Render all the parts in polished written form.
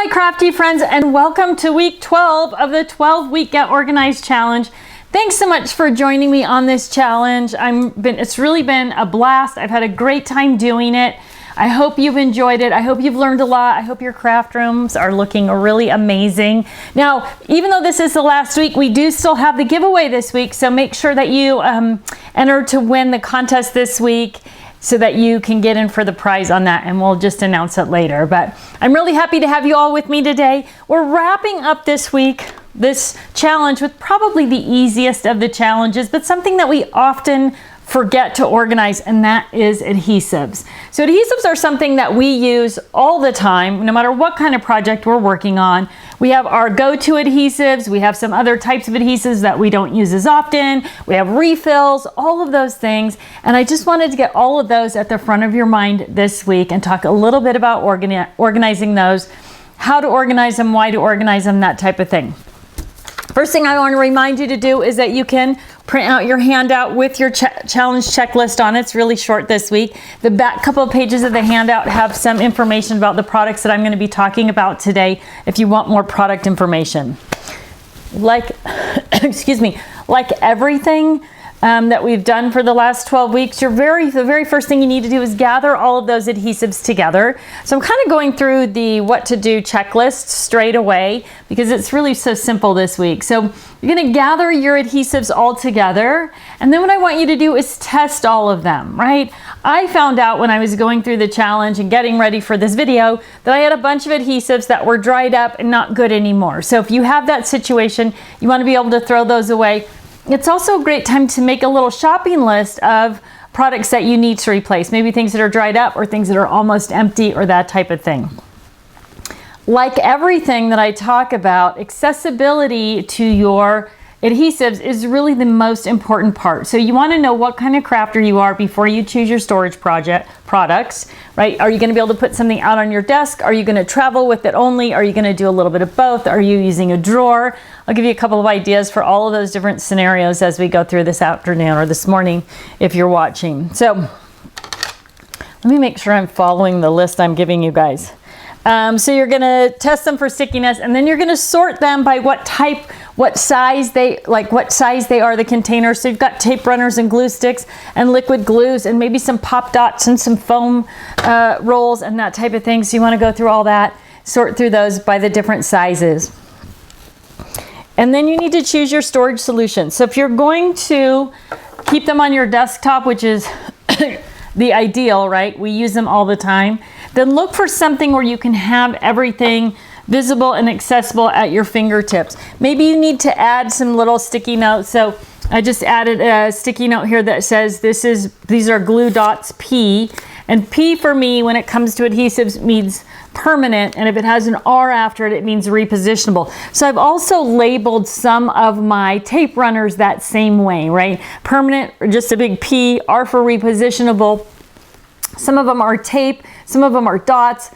my crafty friends, and welcome to week 12 of the 12-week Get Organized Challenge. Thanks so much for joining me on this challenge. It's really been a blast. I've had a great time doing it. I hope you've enjoyed it. I hope you've learned a lot. I hope your craft rooms are looking really amazing. Now, even though this is the last week, we do still have the giveaway this week, so make sure that you enter to win the contest this week, so that you can get in for the prize on that, and we'll just announce it later. But I'm really happy to have you all with me today. We're wrapping up this week, this challenge, with probably the easiest of the challenges, but something that we often forget to organize, and that is adhesives. So adhesives are something that we use all the time, no matter what kind of project we're working on. We have our go-to adhesives, we have some other types of adhesives that we don't use as often, we have refills, all of those things. And I just wanted to get all of those at the front of your mind this week and talk a little bit about organizing those, how to organize them, why to organize them, that type of thing. First thing I want to remind you to do is that you can print out your handout with your challenge checklist on it. It's really short this week. The back couple of pages of the handout have some information about the products that I'm going to be talking about today if you want more product information. Like, excuse me, like everything that we've done for the last 12 weeks, the very first thing you need to do is gather all of those adhesives together. So I'm kind of going through the what to do checklist straight away because it's really so simple this week. So you're going to gather your adhesives all together, and then what I want you to do is test all of them, right? I found out when I was going through the challenge and getting ready for this video that I had a bunch of adhesives that were dried up and not good anymore. So if you have that situation, you want to be able to throw those away. It's also a great time to make a little shopping list of products that you need to replace, maybe things that are dried up or things that are almost empty or that type of thing. Like everything that I talk about, accessibility to your adhesives is really the most important part. So you want to know what kind of crafter you are before you choose your storage products, right? Are you going to be able to put something out on your desk? Are you going to travel with it only? Are you going to do a little bit of both? Are you using a drawer? I'll give you a couple of ideas for all of those different scenarios as we go through this afternoon or this morning if you're watching. So let me make sure I'm following the list I'm giving you guys. So you're going to test them for stickiness, and then you're going to sort them by what type, what size they are, the containers. So you've got tape runners and glue sticks and liquid glues and maybe some pop dots and some foam rolls and that type of thing. So you want to go through all that, sort through those by the different sizes. And then you need to choose your storage solution. So if you're going to keep them on your desktop, which is the ideal, right? We use them all the time. Then look for something where you can have everything visible and accessible at your fingertips. Maybe you need to add some little sticky notes. So I just added a sticky note here that says these are glue dots P. And P for me, when it comes to adhesives, means permanent, and if it has an R after it, it means repositionable. So I've also labeled some of my tape runners that same way, right? Permanent, or just a big P, R for repositionable. Some of them are tape, some of them are dots,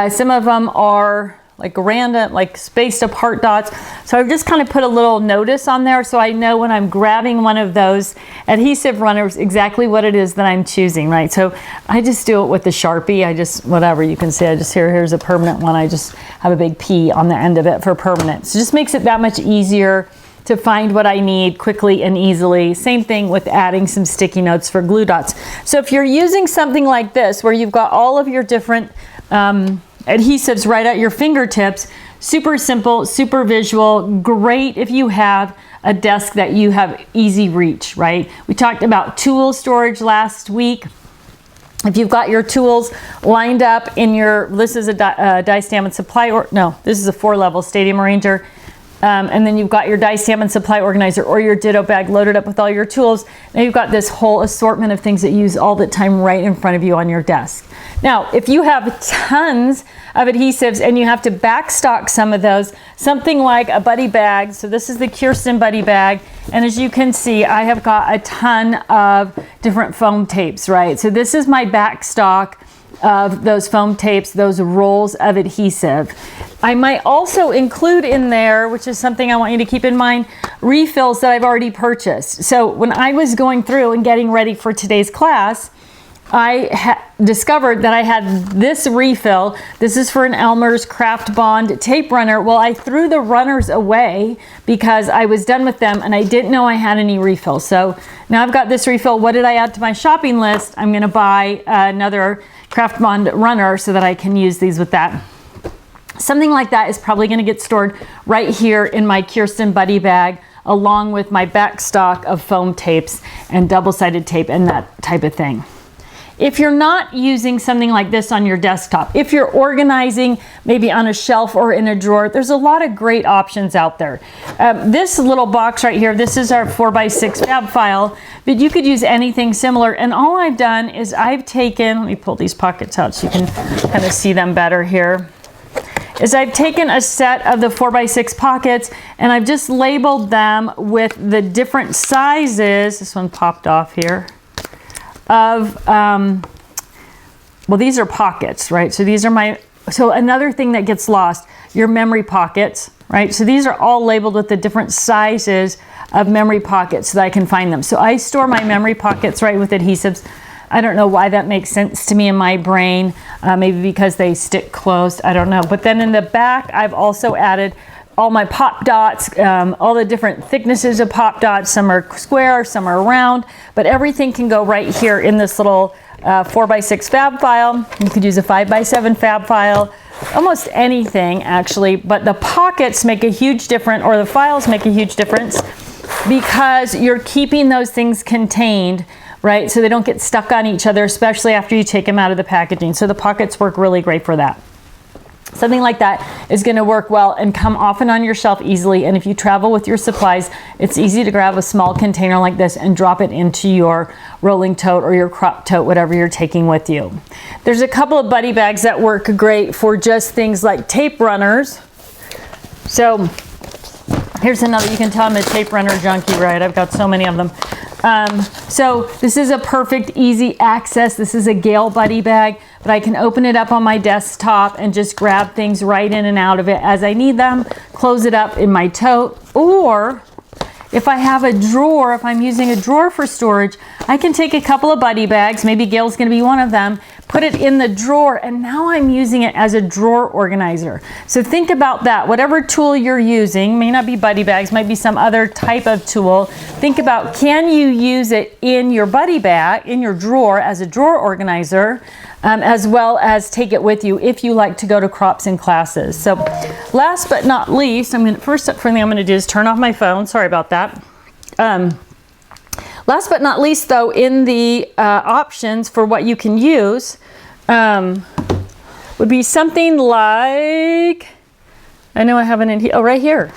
some of them are like random, like spaced apart dots. So I've just kind of put a little notice on there so I know when I'm grabbing one of those adhesive runners exactly what it is that I'm choosing, right? So I just do it with the Sharpie. Whatever you can see, here's a permanent one. I just have a big P on the end of it for permanent. So it just makes it that much easier to find what I need quickly and easily. Same thing with adding some sticky notes for glue dots. So if you're using something like this, where you've got all of your different adhesives right at your fingertips, super simple, super visual, great if you have a desk that you have easy reach, right? We talked about tool storage last week. If you've got your tools lined up in this is a die stamp and supply, this is a 4-level stadium arranger. And then you've got your die stamp and supply organizer or your ditto bag loaded up with all your tools. Now you've got this whole assortment of things that you use all the time right in front of you on your desk. Now, if you have tons of adhesives and you have to backstock some of those, something like a buddy bag. So this is the Kirsten Buddy Bag. And as you can see, I have got a ton of different foam tapes, right? So this is my backstock of those foam tapes, those rolls of adhesive. I might also include in there, which is something I want you to keep in mind, refills that I've already purchased. So when I was going through and getting ready for today's class, I discovered that I had this refill. This is for an Elmer's Craft Bond tape runner. Well, I threw the runners away because I was done with them and I didn't know I had any refills. So now I've got this refill. What did I add to my shopping list? I'm gonna buy another Craft Bond runner so that I can use these with that. Something like that is probably gonna get stored right here in my Kirsten Buddy bag, along with my back stock of foam tapes and double-sided tape and that type of thing. If you're not using something like this on your desktop, if you're organizing maybe on a shelf or in a drawer, there's a lot of great options out there. This little box right here, this is our 4x6 fab file, but you could use anything similar. And all I've done is I've taken, let me pull these pockets out so you can kind of see them better here, is I've taken a set of the 4x6 pockets and I've just labeled them with the different sizes. This one popped off here. Of, well, these are pockets, right? So these are so another thing that gets lost, your memory pockets, right? So these are all labeled with the different sizes of memory pockets so that I can find them. So I store my memory pockets right with adhesives. I don't know why that makes sense to me in my brain. Maybe because they stick closed, I don't know. But then in the back, I've also added all my pop dots, all the different thicknesses of pop dots. Some are square, some are round, but everything can go right here in this little 4x6 fab file. You could use a 5x7 fab file, almost anything actually, but the pockets make a huge difference, or the files make a huge difference, because you're keeping those things contained, right? So they don't get stuck on each other, especially after you take them out of the packaging. So the pockets work really great for that. Something like that is going to work well and come often on your shelf easily. And if you travel with your supplies, it's easy to grab a small container like this and drop it into your rolling tote or your crop tote, whatever you're taking with you. There's a couple of buddy bags that work great for just things like tape runners. So here's another, you can tell I'm a tape runner junkie, right? I've got so many of them. So this is a perfect easy access. This is a Gale Buddy bag, but I can open it up on my desktop and just grab things right in and out of it as I need them, close it up in my tote, or if I have a drawer, if I'm using a drawer for storage, I can take a couple of buddy bags, maybe Gail's gonna be one of them, put it in the drawer, and now I'm using it as a drawer organizer. So think about that. Whatever tool you're using, may not be buddy bags, might be some other type of tool. Think about, can you use it in your buddy bag, in your drawer as a drawer organizer, as well as take it with you if you like to go to crops and classes. So last but not least, first thing I'm gonna do is turn off my phone. Sorry about that. Last but not least though, in the options for what you can use would be something like, I know I have right here.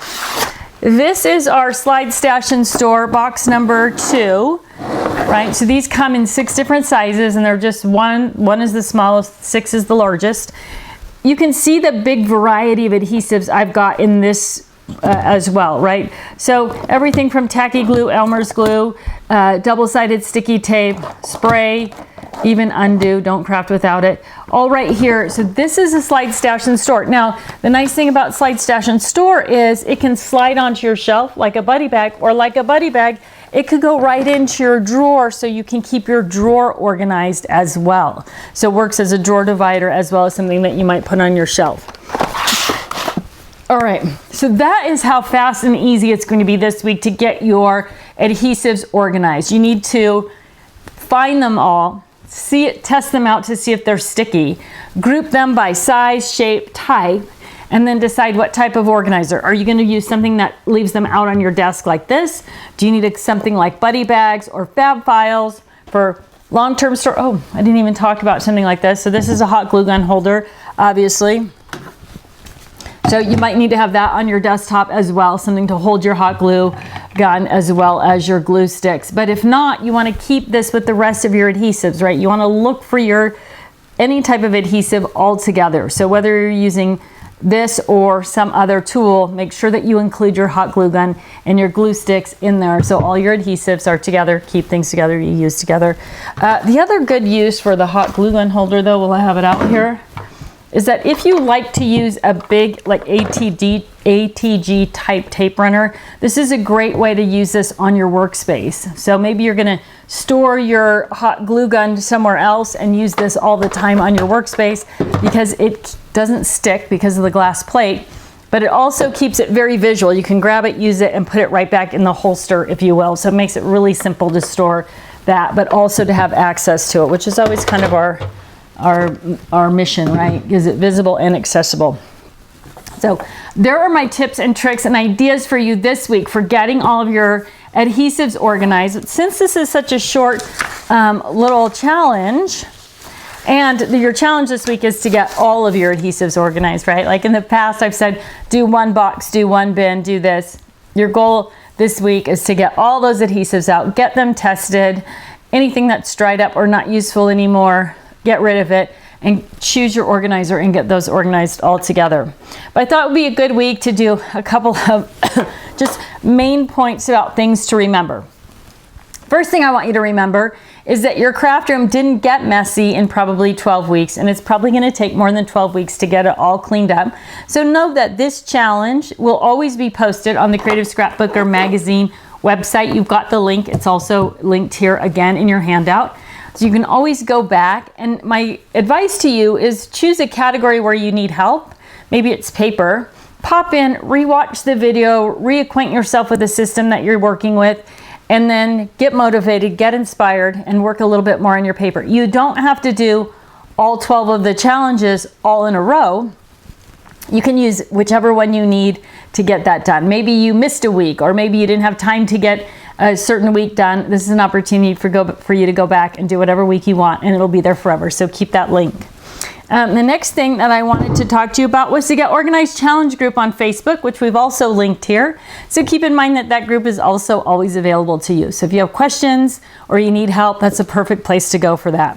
This is our Slide Stash and Store box number 2, right? So these come in 6 different sizes and they're just one is the smallest, 6 is the largest. You can see the big variety of adhesives I've got in this as well, right? So everything from tacky glue, Elmer's glue, double-sided sticky tape, spray, even undo, don't craft without it, all right here. So this is a Slide Stash and Store. Now, the nice thing about Slide Stash and Store is it can slide onto your shelf like a buddy bag, or like a buddy bag, it could go right into your drawer so you can keep your drawer organized as well. So it works as a drawer divider as well as something that you might put on your shelf. All right, so that is how fast and easy it's going to be this week to get your adhesives organized. You need to find them all, test them out to see if they're sticky, group them by size, shape, type, and then decide what type of organizer. Are you going to use something that leaves them out on your desk like this? Do you need something like buddy bags or fab files for long-term store? Oh, I didn't even talk about something like this. So this is a hot glue gun holder, obviously. So you might need to have that on your desktop as well, something to hold your hot glue gun as well as your glue sticks. But if not, you want to keep this with the rest of your adhesives, right? You want to look for any type of adhesive all together. So whether you're using this or some other tool, make sure that you include your hot glue gun and your glue sticks in there so all your adhesives are together, keep things together, you use together. The other good use for the hot glue gun holder though, will I have it out here, is that if you like to use a big like ATG type tape runner, this is a great way to use this on your workspace. So maybe you're gonna store your hot glue gun somewhere else and use this all the time on your workspace because it doesn't stick because of the glass plate, but it also keeps it very visual. You can grab it, use it, and put it right back in the holster, if you will. So it makes it really simple to store that, but also to have access to it, which is always kind of our mission, right? Is it visible and accessible? So there are my tips and tricks and ideas for you this week for getting all of your adhesives organized. Since this is such a short little challenge, and your challenge this week is to get all of your adhesives organized, right? Like in the past, I've said, do one box, do one bin, do this. Your goal this week is to get all those adhesives out, get them tested. Anything that's dried up or not useful anymore, get rid of it, and choose your organizer and get those organized all together. But I thought it would be a good week to do a couple of just main points about things to remember. First thing I want you to remember is that your craft room didn't get messy in probably 12 weeks, and it's probably going to take more than 12 weeks to get it all cleaned up. So know that this challenge will always be posted on the Creative Scrapbooker magazine website. You've got the link. It's also linked here again in your handout. So you can always go back, and my advice to you is choose a category where you need help. Maybe it's paper. Pop in, rewatch the video, reacquaint yourself with the system that you're working with, and then get motivated, get inspired, and work a little bit more on your paper. You don't have to do all 12 of the challenges all in a row. You can use whichever one you need to get that done. Maybe you missed a week, or maybe you didn't have time to get a certain week done. This is an opportunity for you to go back and do whatever week you want, and it'll be there forever. So keep that link. The next thing that I wanted to talk to you about was the Get Organized Challenge group on Facebook, which we've also linked here. So keep in mind that that group is also always available to you. So if you have questions or you need help, that's a perfect place to go for that.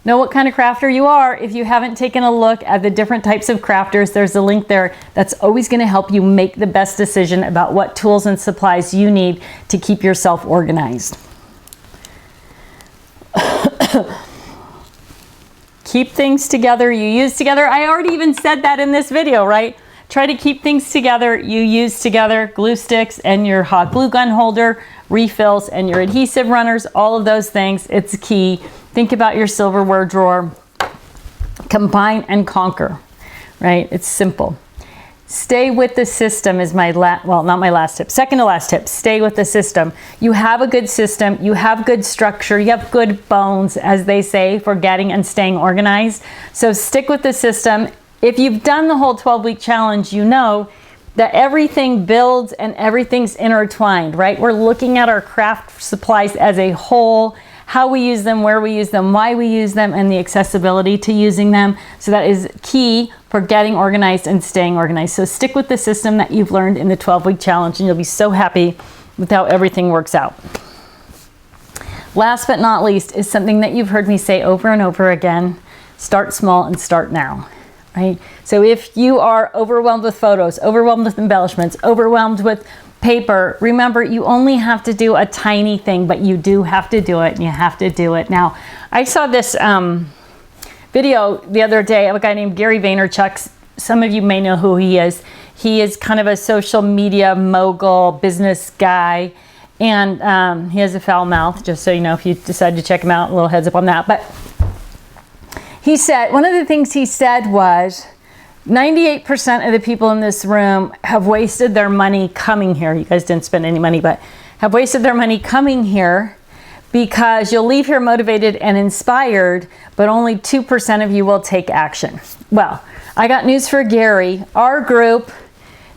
Know what kind of crafter you are. If you haven't taken a look at the different types of crafters, there's a link there that's always going to help you make the best decision about what tools and supplies you need to keep yourself organized. Keep things together, you use together. I already even said that in this video, right? Try to keep things together, you use together, glue sticks and your hot glue gun holder, refills and your adhesive runners, all of those things. It's key. Think about your silverware drawer. Combine and conquer, right? It's simple. Stay with the system is my not my last tip, second to last tip. Stay with the system. You have a good system, you have good structure, you have good bones, as they say, for getting and staying organized. So stick with the system. If you've done the whole 12-week challenge, you know that everything builds and everything's intertwined, right? We're looking at our craft supplies as a whole, how we use them, where we use them, why we use them, and the accessibility to using them. So that is key for getting organized and staying organized. So stick with the system that you've learned in the 12-week challenge, and you'll be so happy with how everything works out. Last but not least is something that you've heard me say over and over again: start small and start now, right? So if you are overwhelmed with photos, overwhelmed with embellishments, overwhelmed with paper, remember, you only have to do a tiny thing, but you do have to do it, and you have to do it now. I saw this video the other day of a guy named Gary Vaynerchuk. Some of you may know who he is. He is kind of a social media mogul, business guy, and he has a foul mouth, just so you know if you decide to check him out, a little heads up on that. But he said, one of the things he said was, 98% of the people in this room have wasted their money coming here. You guys didn't spend any money, but have wasted their money coming here because you'll leave here motivated and inspired, but only 2% of you will take action. Well, I got news for Gary. Our group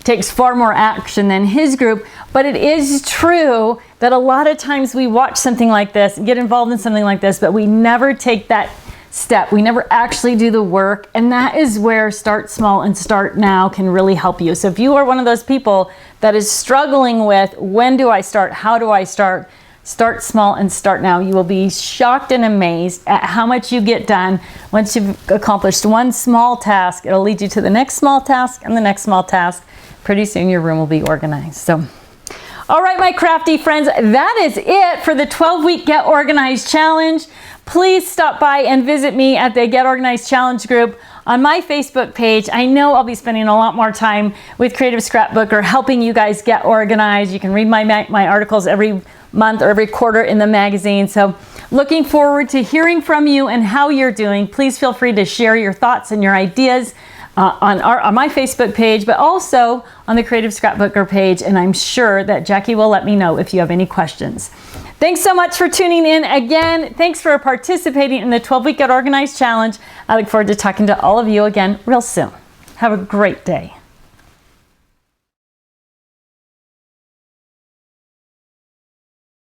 takes far more action than his group, but it is true that a lot of times we watch something like this and get involved in something like this, but we never take that step. We never actually do the work, and that is where Start Small and Start Now can really help you. So if you are one of those people that is struggling with, when do I start? How do I start? Start small and start now. You will be shocked and amazed at how much you get done. Once you've accomplished one small task, it'll lead you to the next small task and the next small task. Pretty soon your room will be organized. So, all right, my crafty friends, that is it for the 12-week Get Organized Challenge. please stop by and visit me at the Get Organized Challenge group on my Facebook page. I know I'll be spending a lot more time with Creative Scrapbooker helping you guys get organized. You can read my articles every month or every quarter in the magazine. So looking forward to hearing from you and how you're doing. Please feel free to share your thoughts and your ideas on my Facebook page, but also on the Creative Scrapbooker page. And I'm sure that Jackie will let me know if you have any questions. Thanks so much for tuning in again. Thanks for participating in the 12-Week Get Organized Challenge. I look forward to talking to all of you again real soon. Have a great day.